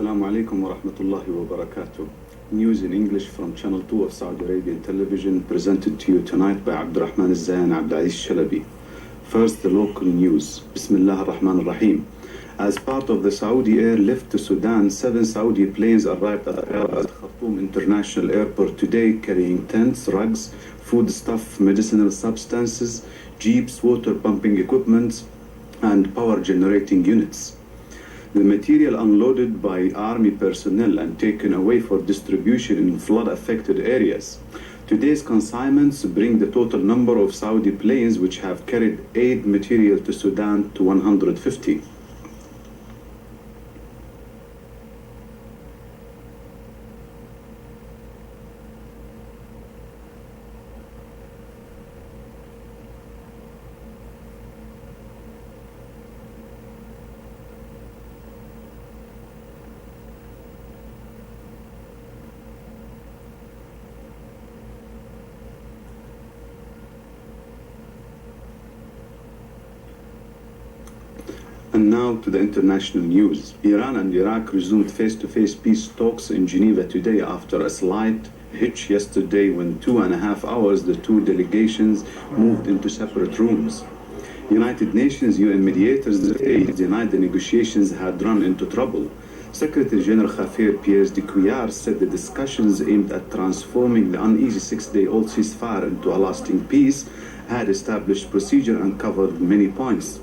Assalamu alaikum wa rahmatullahi wa barakatuh. News in English from Channel 2 of Saudi Arabian television, presented to you tonight by Abdurrahman al-Zayan Abdulaziz Shalabi. First, the local news. Bismillah ar-Rahman ar-Rahim. As part of the Saudi airlift to Sudan, 7 Saudi planes arrived at Khartoum International Airport today, carrying tents, rugs, foodstuff, medicinal substances, jeeps, water pumping equipment, and power generating units. The material unloaded by army personnel and taken away for distribution in flood-affected areas. Today's consignments bring the total number of Saudi planes which have carried aid material to Sudan to 150. And now to the international news. Iran and Iraq resumed face-to-face peace talks in Geneva today after a slight hitch yesterday when 2.5 hours the two delegations moved into separate rooms. United Nations UN mediators denied the negotiations had run into trouble. Secretary General Khafir Piers de Couillard said the discussions aimed at transforming the uneasy 6-day-old ceasefire into a lasting peace had established procedure and covered many points.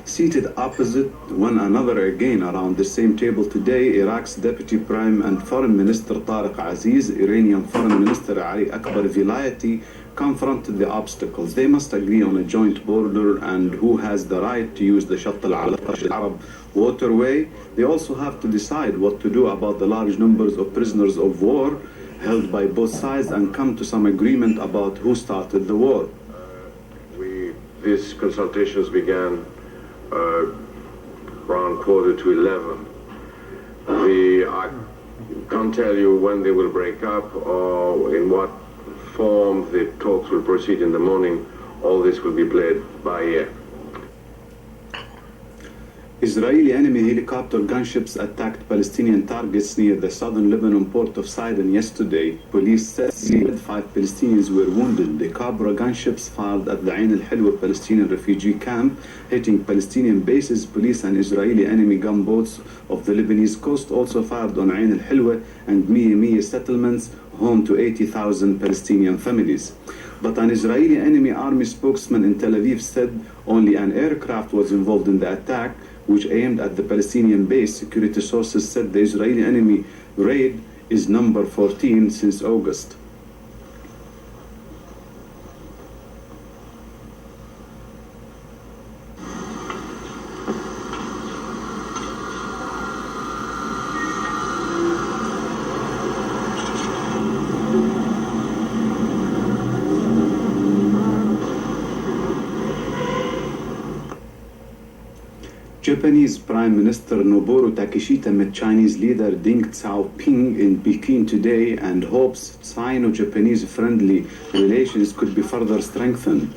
Seated opposite one another again around the same table today, Iraq's Deputy Prime and Foreign Minister Tariq Aziz, Iranian Foreign Minister Ali Akbar Vilayati confronted the obstacles. They must agree on a joint border and who has the right to use the Shatt al-Arab waterway. They also have to decide what to do about the large numbers of prisoners of war held by both sides and come to some agreement about who started the war. These consultations began around 11:15. I can't tell you when they will break up or in what form the talks will proceed in the morning. All this will be played by ear. Israeli enemy helicopter gunships attacked Palestinian targets near the southern Lebanon port of Sidon yesterday. Police said 5 Palestinians were wounded. The Cobra gunships fired at the Ain al-Hilwa Palestinian refugee camp, hitting Palestinian bases. Police and Israeli enemy gunboats of the Lebanese coast also fired on Ain al-Hilwa and Miya settlements, home to 80,000 Palestinian families. But an Israeli enemy army spokesman in Tel Aviv said only an aircraft was involved in the attack, which aimed at the Palestinian base. Security sources said the Israeli enemy raid is number 14 since August. Japanese Prime Minister Noboru Takeshita met Chinese leader Deng Xiaoping in Peking today and hopes Sino-Japanese friendly relations could be further strengthened.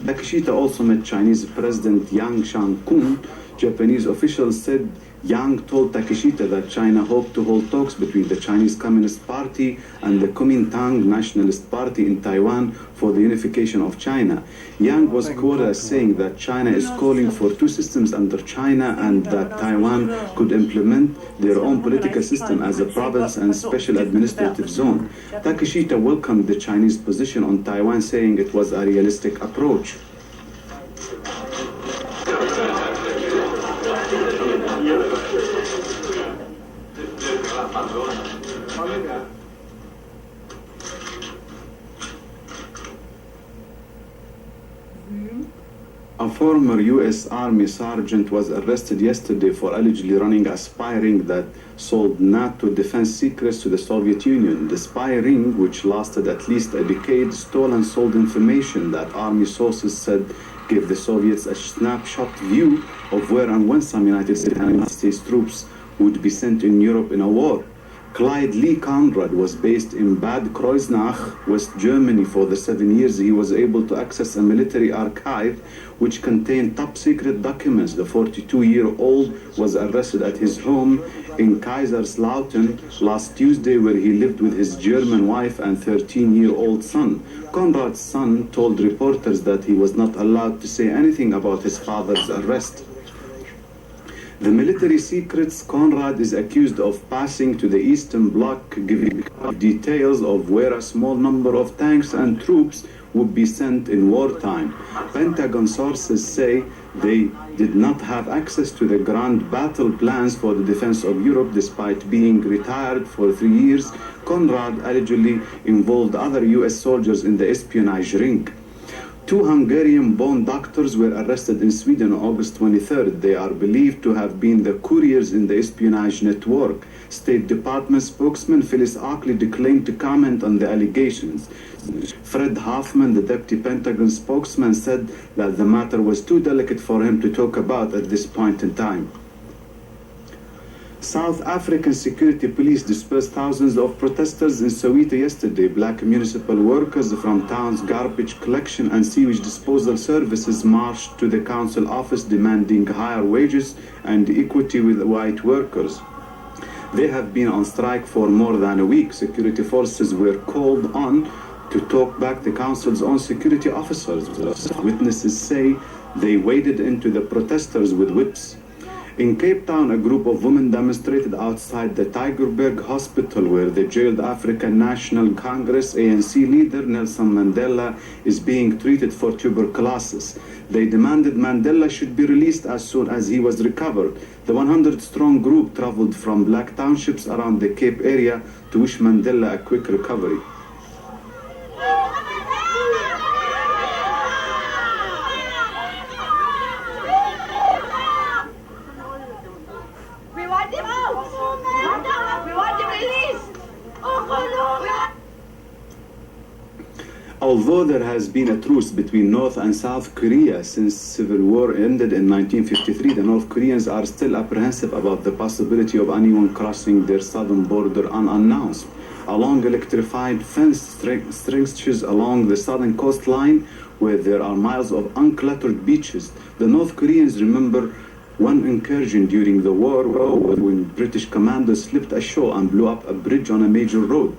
Takeshita also met Chinese President Yang Shang-kun. Japanese officials said Yang told Takeshita that China hoped to hold talks between the Chinese Communist Party and the Kuomintang Nationalist Party in Taiwan for the unification of China. Yang was quoted as saying that China is calling for 2 systems under China and that Taiwan could implement their own political system as a province and special administrative zone. Takeshita welcomed the Chinese position on Taiwan, saying it was a realistic approach. A former U.S. Army sergeant was arrested yesterday for allegedly running a spy ring that sold NATO defense secrets to the Soviet Union. The spy ring, which lasted at least a decade, stole and sold information that Army sources said gave the Soviets a snapshot view of where and when some United States troops would be sent in Europe in a war. Clyde Lee Conrad was based in Bad Kreuznach, West Germany. For the 7 years he was able to access a military archive which contained top secret documents. The 42-year-old was arrested at his home in Kaiserslautern last Tuesday, where he lived with his German wife and 13-year-old son. Conrad's son told reporters that he was not allowed to say anything about his father's arrest. The military secrets Conrad is accused of passing to the Eastern Bloc, giving details of where a small number of tanks and troops would be sent in wartime. Pentagon sources say they did not have access to the grand battle plans for the defense of Europe despite being retired for 3 years. Conrad allegedly involved other US soldiers in the espionage ring. 2 Hungarian-born doctors were arrested in Sweden on August 23rd. They are believed to have been the couriers in the espionage network. State Department spokesman Phyllis Ockley declined to comment on the allegations. Fred Hoffman, the deputy Pentagon spokesman, said that the matter was too delicate for him to talk about at this point in time. South African security police dispersed thousands of protesters in Soweto yesterday. Black municipal workers from town's garbage collection and sewage disposal services marched to the council office demanding higher wages and equity with white workers. They have been on strike for more than a week. Security forces were called on to talk back the council's own security officers. Witnesses say they waded into the protesters with whips. In Cape Town, a group of women demonstrated outside the Tygerberg Hospital, where the jailed African National Congress ANC leader Nelson Mandela is being treated for tuberculosis. They demanded Mandela should be released as soon as he was recovered. The 100-strong group traveled from black townships around the Cape area to wish Mandela a quick recovery. Although there has been a truce between North and South Korea since civil war ended in 1953, the North Koreans are still apprehensive about the possibility of anyone crossing their southern border unannounced. Along electrified fence stretches along the southern coastline, where there are miles of uncluttered beaches, the North Koreans remember one incursion during the war when British commandos slipped ashore and blew up a bridge on a major road.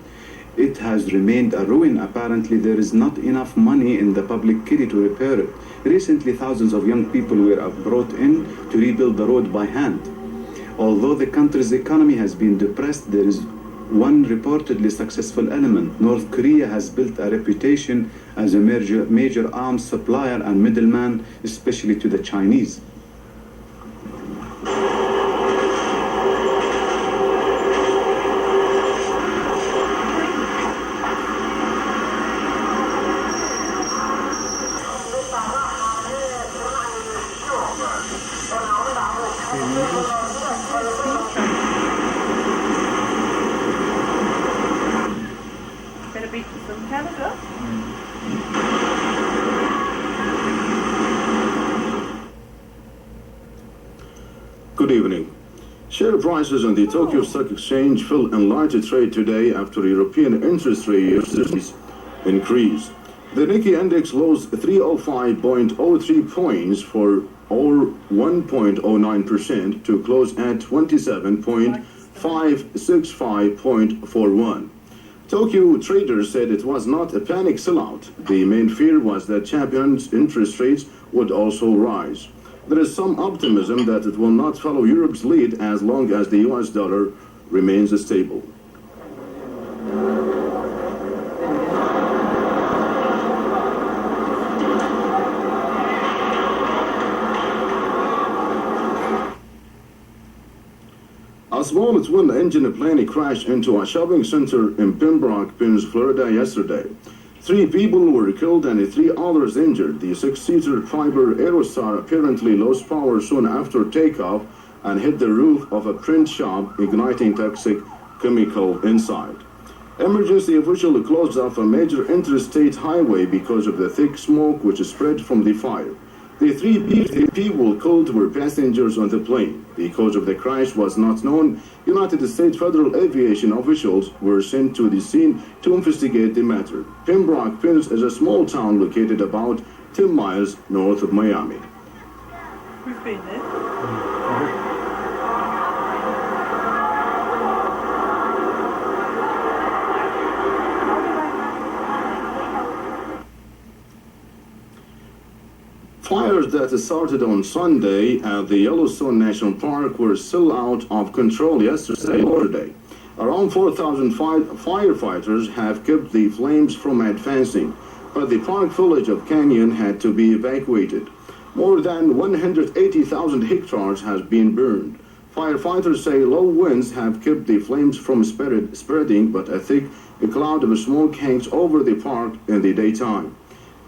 It has remained a ruin. Apparently, there is not enough money in the public kitty to repair it. Recently, thousands of young people were brought in to rebuild the road by hand. Although the country's economy has been depressed, there is one reportedly successful element. North Korea has built a reputation as a major arms supplier and middleman, especially to the Chinese. Good evening. Share prices on the Tokyo Stock Exchange fell in lighter trade today after European interest rates increased. The Nikkei index lost 305.03 points or 1.09% to close at 27.565.41. Tokyo traders said it was not a panic sellout. The main fear was that Japan's interest rates would also rise. There is some optimism that it will not follow Europe's lead as long as the US dollar remains stable. A small twin-engine plane crashed into a shopping center in Pembroke Pines, Florida yesterday. 3 people were killed and 3 others injured. The 6-seater Fiber Aerostar apparently lost power soon after takeoff and hit the roof of a print shop, igniting toxic chemical inside. Emergency officials closed off a major interstate highway because of the thick smoke which spread from the fire. The three people killed were passengers on the plane. The cause of the crash was not known. United States Federal Aviation officials were sent to the scene to investigate the matter. Pembroke Pines is a small town located about 10 miles north of Miami. We've been there. Fires that started on Sunday at the Yellowstone National Park were still out of control yesterday. Around 4,000 firefighters have kept the flames from advancing, but the park village of Canyon had to be evacuated. More than 180,000 hectares has been burned. Firefighters say low winds have kept the flames from spreading, but a thick cloud of smoke hangs over the park in the daytime.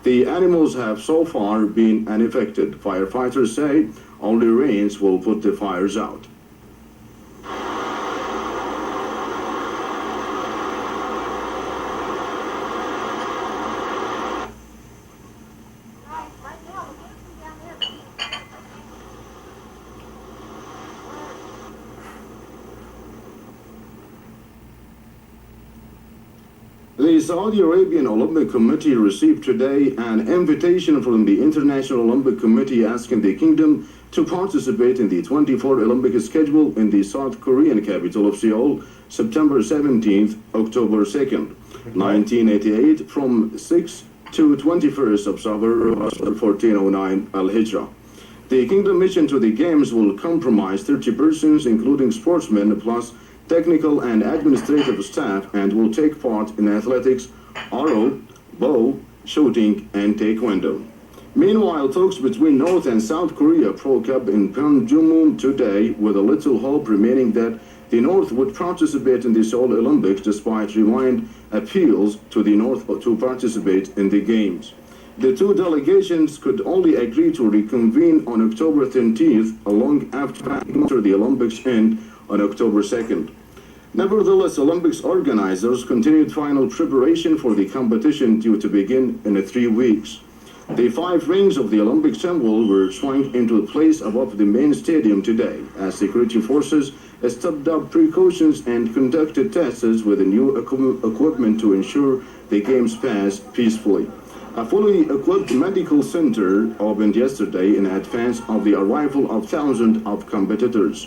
The animals have so far been unaffected. Firefighters say only rains will put the fires out. The Saudi Arabian Olympic Committee received today an invitation from the International Olympic Committee asking the kingdom to participate in the 24 Olympic schedule in the South Korean capital of Seoul, September 17th, October 2nd, 1988, from 6 to 21st of Safar 1409 Al-Hijrah. The kingdom mission to the games will comprise 30 persons, including sportsmen, plus technical and administrative staff, and will take part in athletics, RO, bow, shooting, and taekwondo. Meanwhile, talks between North and South Korea broke up in Panmunjom today, with a little hope remaining that the North would participate in the Seoul Olympics despite rewind appeals to the North to participate in the Games. The two delegations could only agree to reconvene on October 13th, long after the Olympics end on October 2nd. Nevertheless, Olympics organizers continued final preparation for the competition due to begin in 3 weeks. The 5 rings of the Olympic symbol were swung into place above the main stadium today as security forces stepped up precautions and conducted tests with the new equipment to ensure the games pass peacefully. A fully equipped medical center opened yesterday in advance of the arrival of thousands of competitors.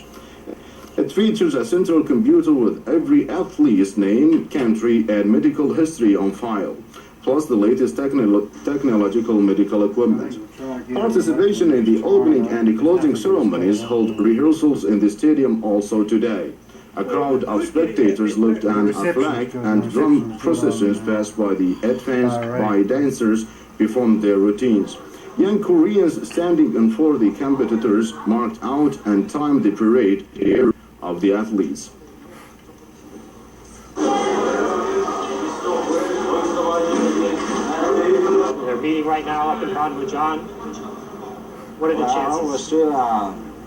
It features a central computer with every athlete's name, country, and medical history on file, plus the latest technological medical equipment. Participation in the opening and closing ceremonies held rehearsals in the stadium also today. A crowd of spectators looked on a flag and drum processions passed by the advanced by dancers performed their routines. Young Koreans standing in for the competitors marked out and timed the parade here of the athletes. They're meeting right now up in Panmunjom. What are the chances? We're still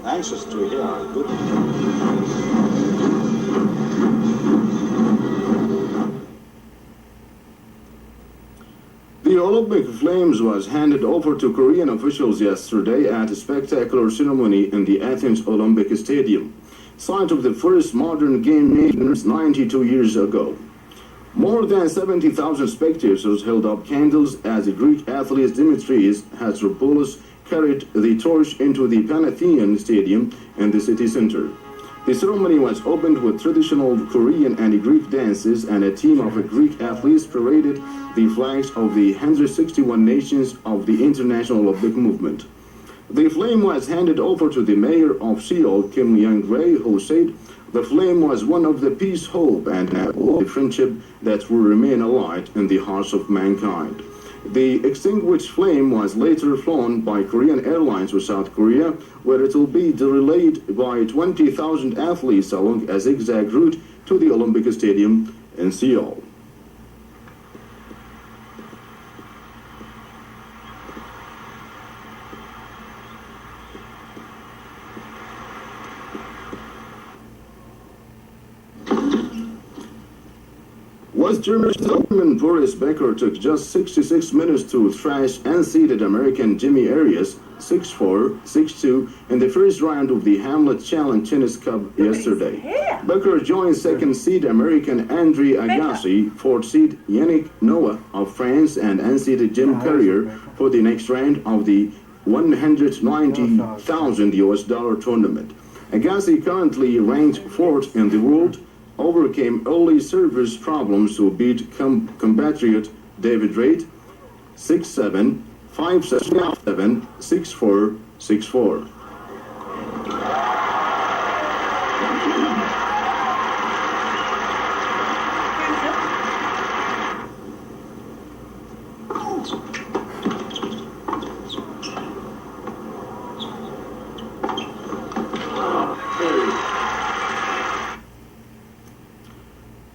anxious to hear good. The Olympic Flames was handed over to Korean officials yesterday at a spectacular ceremony in the Athens Olympic Stadium, site of the first modern game made 92 years ago. More than 70,000 spectators held up candles as the Greek athlete Dimitris Hatropoulos carried the torch into the Pantheon Stadium in the city center. The ceremony was opened with traditional Korean and Greek dances, and a team of Greek athletes paraded the flags of the 161 nations of the International Olympic Movement. The flame was handed over to the mayor of Seoul, Kim Young-rae, who said the flame was one of the peace, hope, and the friendship that will remain alight in the hearts of mankind. The extinguished flame was later flown by Korean Airlines to South Korea, where it will be relayed by 20,000 athletes along a zigzag route to the Olympic Stadium in Seoul. West German Boris Becker took just 66 minutes to thrash unseeded American Jimmy Arias 6-4, 6-2 in the first round of the Hamlet Challenge Tennis Cup yesterday. Becker joined second seed American Andre Agassi, fourth seed Yannick Noah of France, and unseeded Jim Courier for the next round of the $190,000 tournament. Agassi, currently ranked fourth in the world, overcame early service problems to beat compatriot David Reid 6-7, 5-7, 6-4, 6-4.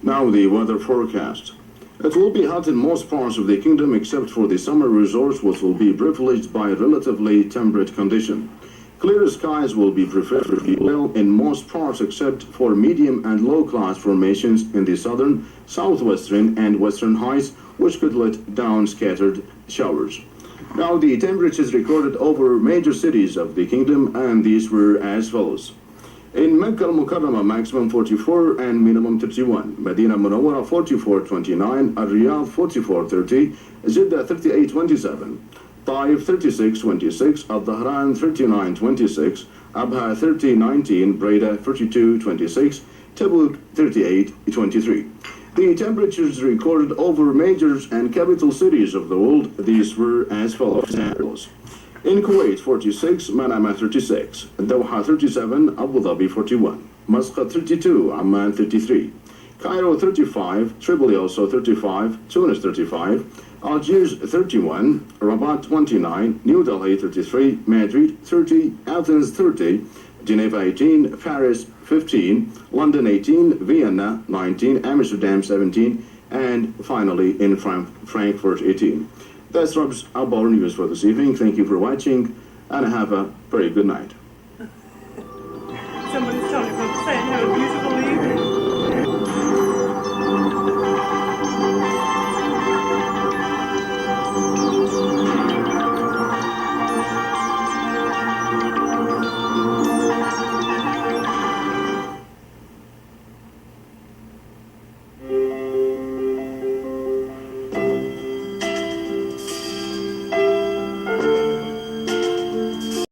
Now the weather forecast. It will be hot in most parts of the kingdom except for the summer resorts, which will be privileged by relatively temperate conditions. Clear skies will be preferably well in most parts except for medium and low cloud formations in the southern, southwestern, and western heights, which could let down scattered showers. Now the temperatures recorded over major cities of the kingdom, and these were as follows. In Mecca al-Mukarramah, maximum 44 and minimum 31. Medina Munawwara 44.29. Riyadh 44.30. Jeddah 38.27. Taif 36.26. Al-Dhahran 39.26. Abha 30.19. Breda 42.26. Tabuk 38.23. The temperatures recorded over major and capital cities of the world, these were as follows. In Kuwait, 46, Manama 36, Doha 37, Abu Dhabi 41, Muscat 32, Amman 33, Cairo 35, Tripoli also 35, Tunis 35, Algiers 31, Rabat 29, New Delhi 33, Madrid 30, Athens 30, Geneva 18, Paris 15, London 18, Vienna 19, Amsterdam 17, and finally in Frankfurt 18. That's wraps up our news for this evening. Thank you for watching, and have a very good night.